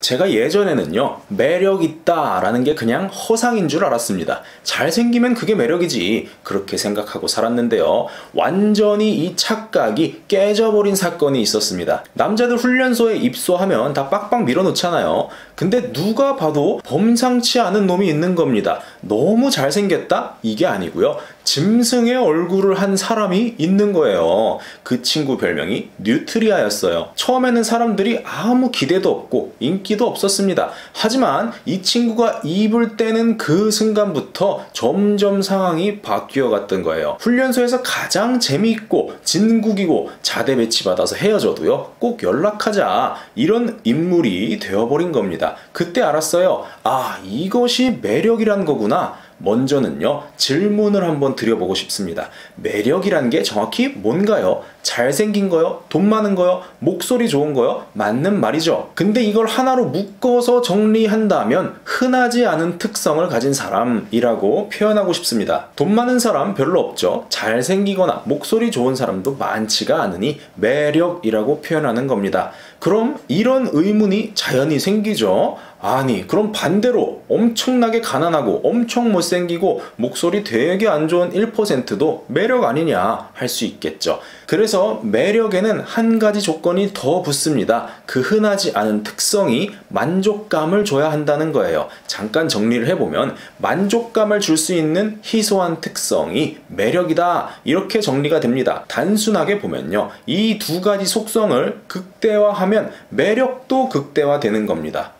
제가 예전에는요, 매력 있다 라는 게 그냥 허상인 줄 알았습니다. 잘생기면 그게 매력이지, 그렇게 생각하고 살았는데요, 완전히 이 착각이 깨져버린 사건이 있었습니다. 남자들 훈련소에 입소하면 다 빡빡 밀어놓잖아요. 근데 누가 봐도 범상치 않은 놈이 있는 겁니다. 너무 잘생겼다? 이게 아니고요, 짐승의 얼굴을 한 사람이 있는 거예요. 그 친구 별명이 뉴트리아였어요. 처음에는 사람들이 아무 기대도 없고 인기도 없었습니다. 하지만 이 친구가 입을 떼는 그 순간부터 점점 상황이 바뀌어 갔던 거예요. 훈련소에서 가장 재미있고 진국이고 자대 배치받아서 헤어져도요, 꼭 연락하자, 이런 인물이 되어버린 겁니다. 그때 알았어요. 아, 이것이 매력이란 거구나. 먼저는요, 질문을 한번 드려보고 싶습니다. 매력이란 게 정확히 뭔가요? 잘생긴 거요? 돈 많은 거요? 목소리 좋은 거요? 맞는 말이죠. 근데 이걸 하나로 묶어서 정리한다면 흔하지 않은 특성을 가진 사람이라고 표현하고 싶습니다. 돈 많은 사람 별로 없죠. 잘생기거나 목소리 좋은 사람도 많지가 않으니 매력이라고 표현하는 겁니다. 그럼 이런 의문이 자연히 생기죠. 아니, 그럼 반대로 엄청나게 가난하고 엄청 못생기고 목소리 되게 안 좋은 1%도 매력 아니냐 할 수 있겠죠. 그래서 매력에는 한 가지 조건이 더 붙습니다. 그 흔하지 않은 특성이 만족감을 줘야 한다는 거예요. 잠깐 정리를 해보면, 만족감을 줄 수 있는 희소한 특성이 매력이다, 이렇게 정리가 됩니다. 단순하게 보면요, 이 두 가지 속성을 극대화하면 매력도 극대화되는 겁니다.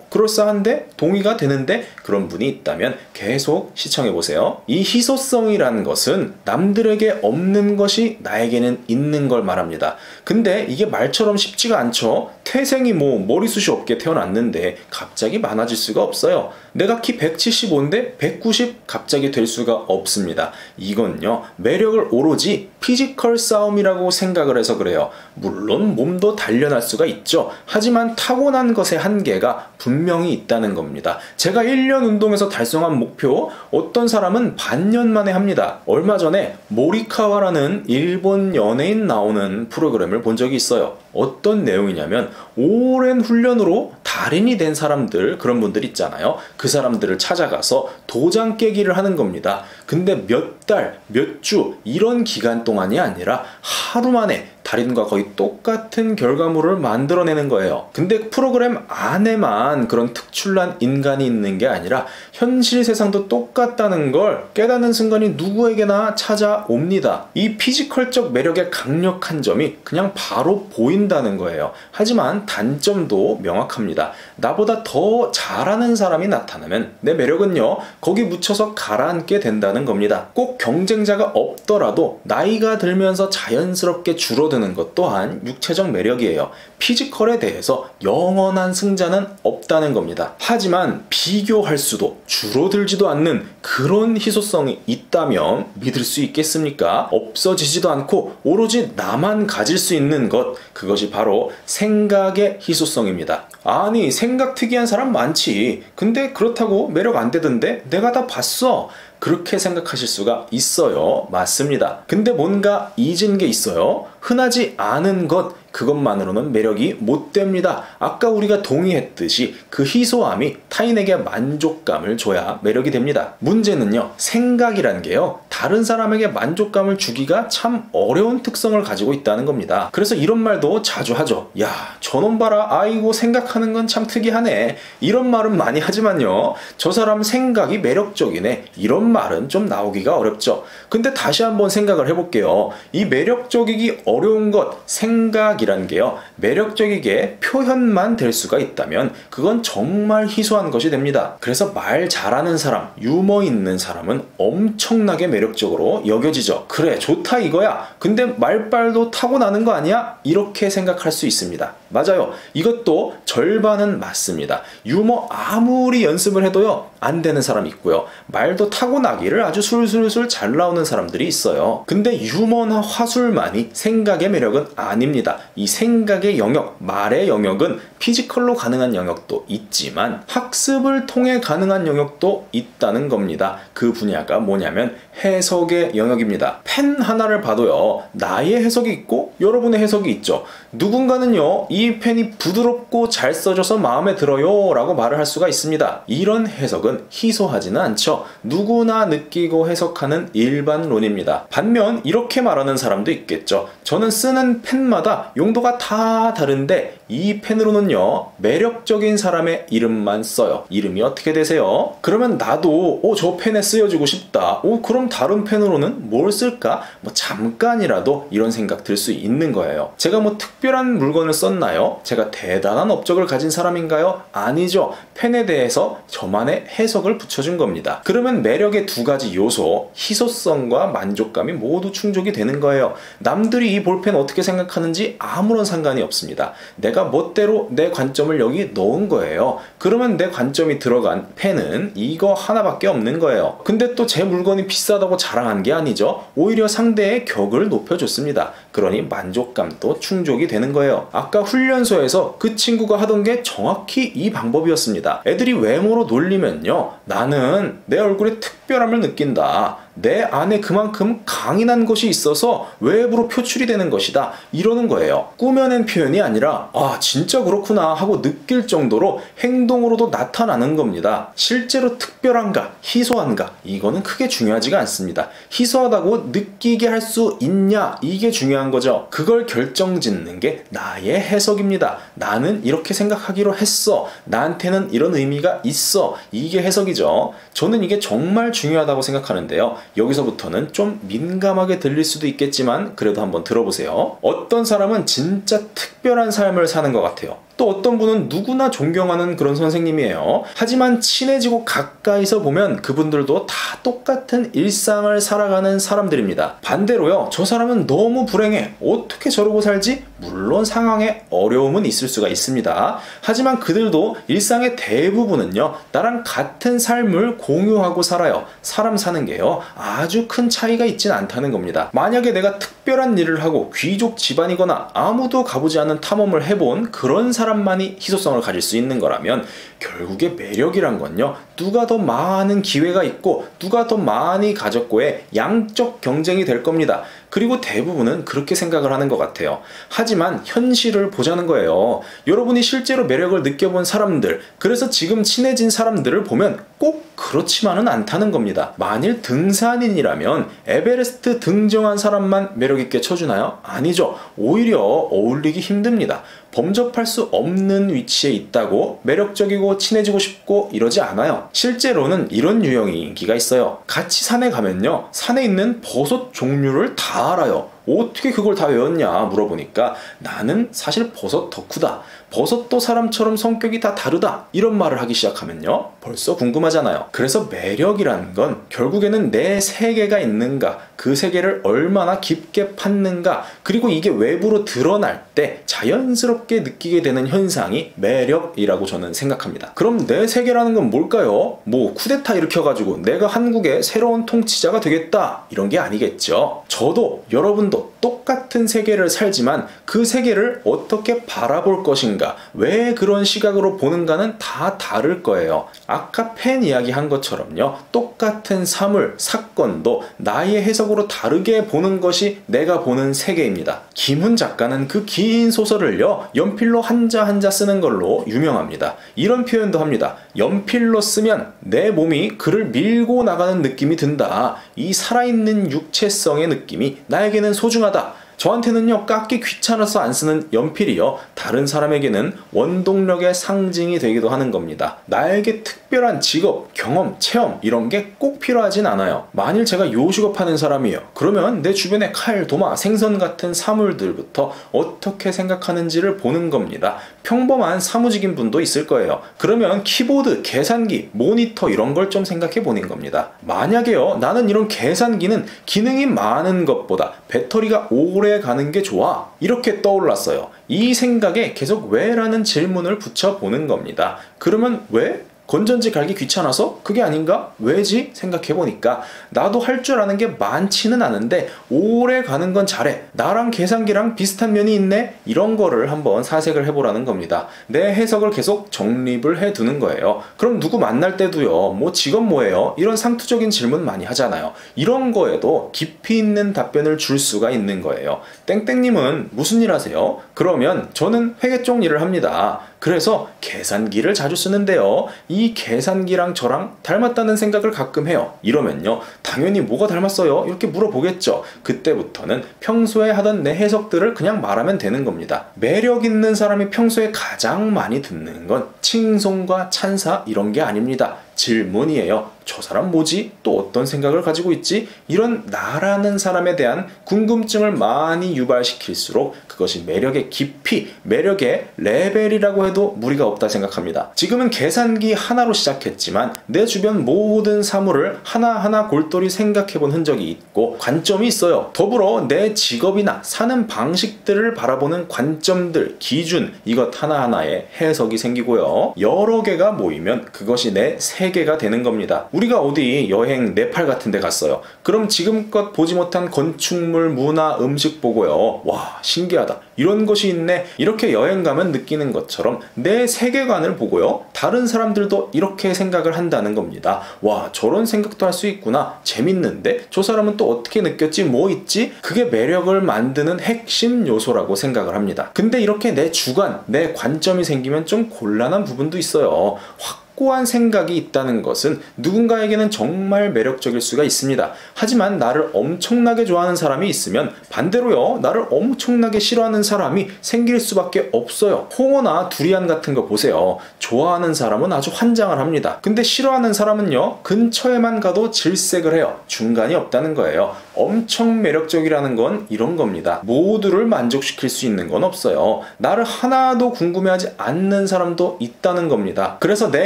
그럴싸한데? 동의가 되는데? 그런 분이 있다면 계속 시청해보세요. 이 희소성이라는 것은 남들에게 없는 것이 나에게는 있는 걸 말합니다. 근데 이게 말처럼 쉽지가 않죠. 태생이 머리숱이 없게 태어났는데 갑자기 많아질 수가 없어요. 내가 키 175인데 190 갑자기 될 수가 없습니다. 이건요, 매력을 오로지 피지컬 싸움이라고 생각을 해서 그래요. 물론 몸도 단련할 수가 있죠. 하지만 타고난 것의 한계가 분명히 있다는 겁니다. 제가 1년 운동에서 달성한 목표, 어떤 사람은 반년 만에 합니다. 얼마 전에 모리카와라는 일본 연예인 나오는 프로그램을 본 적이 있어요. 어떤 내용이냐면, 오랜 훈련으로 달인이 된 사람들, 그런 분들 있잖아요. 그 사람들을 찾아가서 도장 깨기를 하는 겁니다. 근데 몇 달, 몇 주, 이런 기간 동안이 아니라 하루 만에 달인과 거의 똑같은 결과물을 만들어내는 거예요. 근데 프로그램 안에만 그런 특출난 인간이 있는 게 아니라 현실 세상도 똑같다는 걸 깨닫는 순간이 누구에게나 찾아옵니다. 이 피지컬적 매력의 강력한 점이 그냥 바로 보인다는 거예요. 하지만 단점도 명확합니다. 나보다 더 잘하는 사람이 나타나면 내 매력은요, 거기 묻혀서 가라앉게 된다는 겁니다. 꼭 경쟁자가 없더라도 나이가 들면서 자연스럽게 줄어드는 것 또한 육체적 매력이에요. 피지컬에 대해서 영원한 승자는 없다는 겁니다. 하지만 비교할 수도 줄어들지도 않는 그런 희소성이 있다면 믿을 수 있겠습니까? 없어지지도 않고 오로지 나만 가질 수 있는 것, 그것이 바로 생각의 희소성입니다. 아니, 생각 특이한 사람 많지. 근데 그렇다고 매력 안 되던데? 내가 다 봤어. 그렇게 생각하실 수가 있어요. 맞습니다. 근데 뭔가 잊은 게 있어요. 흔하지 않은 것, 그것만으로는 매력이 못 됩니다. 아까 우리가 동의했듯이 그 희소함이 타인에게 만족감을 줘야 매력이 됩니다. 문제는요, 생각이란 게요, 다른 사람에게 만족감을 주기가 참 어려운 특성을 가지고 있다는 겁니다. 그래서 이런 말도 자주 하죠. 야, 저놈 봐라. 아이고, 생각하는 건 참 특이하네. 이런 말은 많이 하지만요, 저 사람 생각이 매력적이네, 이런 말은 좀 나오기가 어렵죠. 근데 다시 한번 생각을 해볼게요. 이 매력적이기 어려운 것, 생각이란 게요, 매력적이게 표현만 될 수가 있다면 그건 정말 희소한 것이 됩니다. 그래서 말 잘하는 사람, 유머 있는 사람은 엄청나게 매력적으로 여겨지죠. 그래, 좋다 이거야. 근데 말빨도 타고나는 거 아니야? 이렇게 생각할 수 있습니다. 맞아요. 이것도 절반은 맞습니다. 유머 아무리 연습을 해도요, 안 되는 사람이 있고요, 말도 타고나기를 아주 술술술 잘 나오는 사람들이 있어요. 근데 유머나 화술만이 생각의 매력은 아닙니다. 이 생각의 영역, 말의 영역은 피지컬로 가능한 영역도 있지만 학습을 통해 가능한 영역도 있다는 겁니다. 그 분야가 뭐냐면 해석의 영역입니다. 펜 하나를 봐도요, 나의 해석이 있고 여러분의 해석이 있죠. 누군가는요, 이 이 펜이 부드럽고 잘 써져서 마음에 들어요 라고 말을 할 수가 있습니다. 이런 해석은 희소하지는 않죠. 누구나 느끼고 해석하는 일반론입니다. 반면 이렇게 말하는 사람도 있겠죠. 저는 쓰는 펜마다 용도가 다 다른데 이 펜으로는요 매력적인 사람의 이름만 써요. 이름이 어떻게 되세요? 그러면 나도 저 펜에 쓰여주고 싶다. 그럼 다른 펜으로는 뭘 쓸까? 잠깐이라도 이런 생각 들 수 있는 거예요. 제가 특별한 물건을 썼나요? 제가 대단한 업적을 가진 사람인가요? 아니죠. 펜에 대해서 저만의 해석을 붙여준 겁니다. 그러면 매력의 두 가지 요소, 희소성과 만족감이 모두 충족이 되는 거예요. 남들이 이 볼펜 어떻게 생각하는지 아무런 상관이 없습니다. 내가 멋대로 내 관점을 여기 넣은 거예요. 그러면 내 관점이 들어간 펜은 이거 하나밖에 없는 거예요. 근데 또 제 물건이 비싸다고 자랑한 게 아니죠. 오히려 상대의 격을 높여줬습니다. 그러니 만족감도 충족이 되는 거예요. 아까 훈련소에서 그 친구가 하던 게 정확히 이 방법이었습니다. 애들이 외모로 놀리면요, 나는 내 얼굴에 특별함을 느낀다. 내 안에 그만큼 강인한 것이 있어서 외부로 표출이 되는 것이다. 이러는 거예요. 꾸며낸 표현이 아니라 진짜 그렇구나 하고 느낄 정도로 행동으로도 나타나는 겁니다. 실제로 특별한가 희소한가 이거는 크게 중요하지가 않습니다. 희소하다고 느끼게 할 수 있냐 이게 중요한 거죠. 그걸 결정짓는 게 나의 해석입니다. 나는 이렇게 생각하기로 했어. 나한테는 이런 의미가 있어. 이게 해석이죠. 저는 이게 정말 중요하다고 생각하는데요. 여기서부터는 좀 민감하게 들릴 수도 있겠지만 그래도 한번 들어보세요. 어떤 사람은 진짜 특별한 삶을 사는 것 같아요. 또 어떤 분은 누구나 존경하는 그런 선생님이에요. 하지만 친해지고 가까이서 보면 그분들도 다 똑같은 일상을 살아가는 사람들입니다. 반대로요, 저 사람은 너무 불행해. 어떻게 저러고 살지? 물론 상황에 어려움은 있을 수가 있습니다. 하지만 그들도 일상의 대부분은요, 나랑 같은 삶을 공유하고 살아요. 사람 사는 게요, 아주 큰 차이가 있진 않다는 겁니다. 만약에 내가 특별한 일을 하고 귀족 집안이거나 아무도 가보지 않은 탐험을 해본 그런 사람만이 희소성을 가질 수 있는 거라면 결국에 매력이란 건요, 누가 더 많은 기회가 있고 누가 더 많이 가졌고의 양적 경쟁이 될 겁니다. 그리고 대부분은 그렇게 생각을 하는 것 같아요. 하지만 현실을 보자는 거예요. 여러분이 실제로 매력을 느껴본 사람들, 그래서 지금 친해진 사람들을 보면 꼭 그렇지만은 않다는 겁니다. 만일 등산인이라면 에베레스트 등정한 사람만 매력있게 쳐주나요? 아니죠. 오히려 어울리기 힘듭니다. 범접할 수 없는 위치에 있다고 매력적이고 친해지고 싶고 이러지 않아요. 실제로는 이런 유형이 인기가 있어요. 같이 산에 가면요, 산에 있는 버섯 종류를 다 알아요. 어떻게 그걸 다 외웠냐 물어보니까 나는 사실 버섯 덕후다. 버섯도 사람처럼 성격이 다 다르다. 이런 말을 하기 시작하면요, 벌써 궁금하잖아요. 그래서 매력이라는 건 결국에는 내 세계가 있는가, 그 세계를 얼마나 깊게 팠는가, 그리고 이게 외부로 드러날 때 자연스럽게 느끼게 되는 현상이 매력이라고 저는 생각합니다. 그럼 내 세계라는 건 뭘까요? 쿠데타 일으켜가지고 내가 한국의 새로운 통치자가 되겠다 이런 게 아니겠죠. 저도 여러분도 똑같은 세계를 살지만 그 세계를 어떻게 바라볼 것인가, 왜 그런 시각으로 보는가는 다 다를 거예요. 아까 펜 이야기 한 것처럼요, 똑같은 사물, 사건도 나의 해석으로 다르게 보는 것이 내가 보는 세계입니다. 김훈 작가는 그 긴 소설을요, 연필로 한자 한자 쓰는 걸로 유명합니다. 이런 표현도 합니다. 연필로 쓰면 내 몸이 글을 밀고 나가는 느낌이 든다. 이 살아있는 육체성의 느낌이 나에게는 소중하다. 저한테는요, 깎기 귀찮아서 안 쓰는 연필이요, 다른 사람에게는 원동력의 상징이 되기도 하는 겁니다. 나에게 특별한 직업, 경험, 체험 이런 게 꼭 필요하진 않아요. 만일 제가 요식업 하는 사람이에요. 그러면 내 주변에 칼, 도마, 생선 같은 사물들부터 어떻게 생각하는지를 보는 겁니다. 평범한 사무직인 분도 있을 거예요. 그러면 키보드, 계산기, 모니터 이런 걸 좀 생각해 보는 겁니다. 만약에요, 나는 이런 계산기는 기능이 많은 것보다 배터리가 오래 가는 게 좋아, 이렇게 떠올랐어요. 이 생각에 계속 왜? 라는 질문을 붙여보는 겁니다. 그러면 왜? 건전지 갈기 귀찮아서? 그게 아닌가? 왜지? 생각해보니까 나도 할 줄 아는 게 많지는 않은데 오래 가는 건 잘해. 나랑 계산기랑 비슷한 면이 있네? 이런 거를 한번 사색을 해보라는 겁니다. 내 해석을 계속 정립을 해두는 거예요. 그럼 누구 만날 때도요, 뭐 직업 뭐예요? 이런 상투적인 질문 많이 하잖아요. 이런 거에도 깊이 있는 답변을 줄 수가 있는 거예요. 땡땡님은 무슨 일 하세요? 그러면 저는 회계 쪽 일을 합니다. 그래서 계산기를 자주 쓰는데요. 이 계산기랑 저랑 닮았다는 생각을 가끔 해요. 이러면요, 당연히 뭐가 닮았어요? 이렇게 물어보겠죠. 그때부터는 평소에 하던 내 해석들을 그냥 말하면 되는 겁니다. 매력 있는 사람이 평소에 가장 많이 듣는 건 칭송과 찬사 이런 게 아닙니다. 질문이에요. 저 사람 뭐지? 또 어떤 생각을 가지고 있지? 이런 나라는 사람에 대한 궁금증을 많이 유발시킬수록 그것이 매력의 깊이, 매력의 레벨이라고 해도 무리가 없다 생각합니다. 지금은 계산기 하나로 시작했지만 내 주변 모든 사물을 하나하나 골똘히 생각해본 흔적이 있고 관점이 있어요. 더불어 내 직업이나 사는 방식들을 바라보는 관점들, 기준, 이것 하나하나에 해석이 생기고요. 여러 개가 모이면 그것이 내 세계가 되는 겁니다. 우리가 어디 여행 네팔 같은 데 갔어요. 그럼 지금껏 보지 못한 건축물, 문화, 음식 보고요, 와 신기하다, 이런 것이 있네, 이렇게 여행 가면 느끼는 것처럼 내 세계관을 보고요, 다른 사람들도 이렇게 생각을 한다는 겁니다. 와 저런 생각도 할 수 있구나, 재밌는데, 저 사람은 또 어떻게 느꼈지, 뭐 있지? 그게 매력을 만드는 핵심 요소라고 생각을 합니다. 근데 이렇게 내 주관, 내 관점이 생기면 좀 곤란한 부분도 있어요. 확고한 생각이 있다는 것은 누군가에게는 정말 매력적일 수가 있습니다. 하지만 나를 엄청나게 좋아하는 사람이 있으면 반대로요, 나를 엄청나게 싫어하는 사람이 생길 수밖에 없어요. 홍어나 두리안 같은 거 보세요. 좋아하는 사람은 아주 환장을 합니다. 근데 싫어하는 사람은요, 근처에만 가도 질색을 해요. 중간이 없다는 거예요. 엄청 매력적이라는 건 이런 겁니다. 모두를 만족시킬 수 있는 건 없어요. 나를 하나도 궁금해하지 않는 사람도 있다는 겁니다. 그래서 내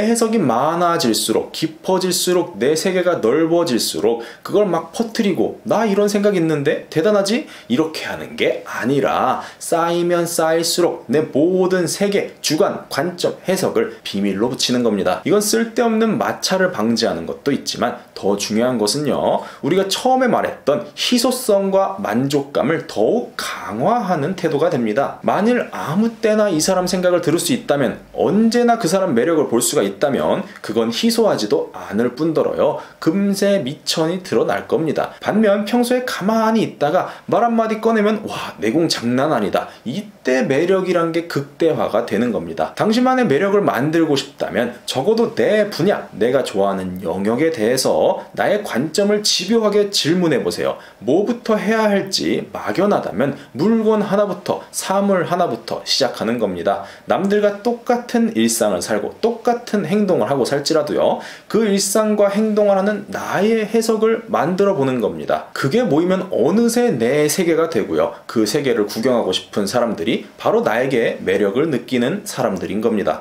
해석이 많아질수록, 깊어질수록, 내 세계가 넓어질수록 그걸 막 퍼뜨리고 나 이런 생각 있는데 대단하지? 이렇게 하는 게 아니라 쌓이면 쌓일수록 내 모든 세계, 주관, 관점, 해석을 비밀로 붙이는 겁니다. 이건 쓸데없는 마찰을 방지하는 것도 있지만 더 중요한 것은요, 우리가 처음에 말했던 희소성과 만족감을 더욱 강화하는 태도가 됩니다. 만일 아무 때나 이 사람 생각을 들을 수 있다면, 언제나 그 사람 매력을 볼 수가 있다면 그건 희소하지도 않을 뿐더러요, 금세 미천이 드러날 겁니다. 반면 평소에 가만히 있다가 말 한마디 꺼내면 와 내공 장난 아니다, 이때 매력이란 게 극대화가 되는 겁니다. 당신만의 매력을 만들고 싶다면 적어도 내 분야, 내가 좋아하는 영역에 대해서 나의 관점을 집요하게 질문해보세요. 뭐부터 해야 할지 막연하다면 물건 하나부터, 사물 하나부터 시작하는 겁니다. 남들과 똑같은 일상을 살고 똑같은 행동을 하고 살지라도요, 그 일상과 행동을 하는 나의 해석을 만들어 보는 겁니다. 그게 모이면 어느새 내 세계가 되고요, 그 세계를 구경하고 싶은 사람들이 바로 나에게 매력을 느끼는 사람들인 겁니다.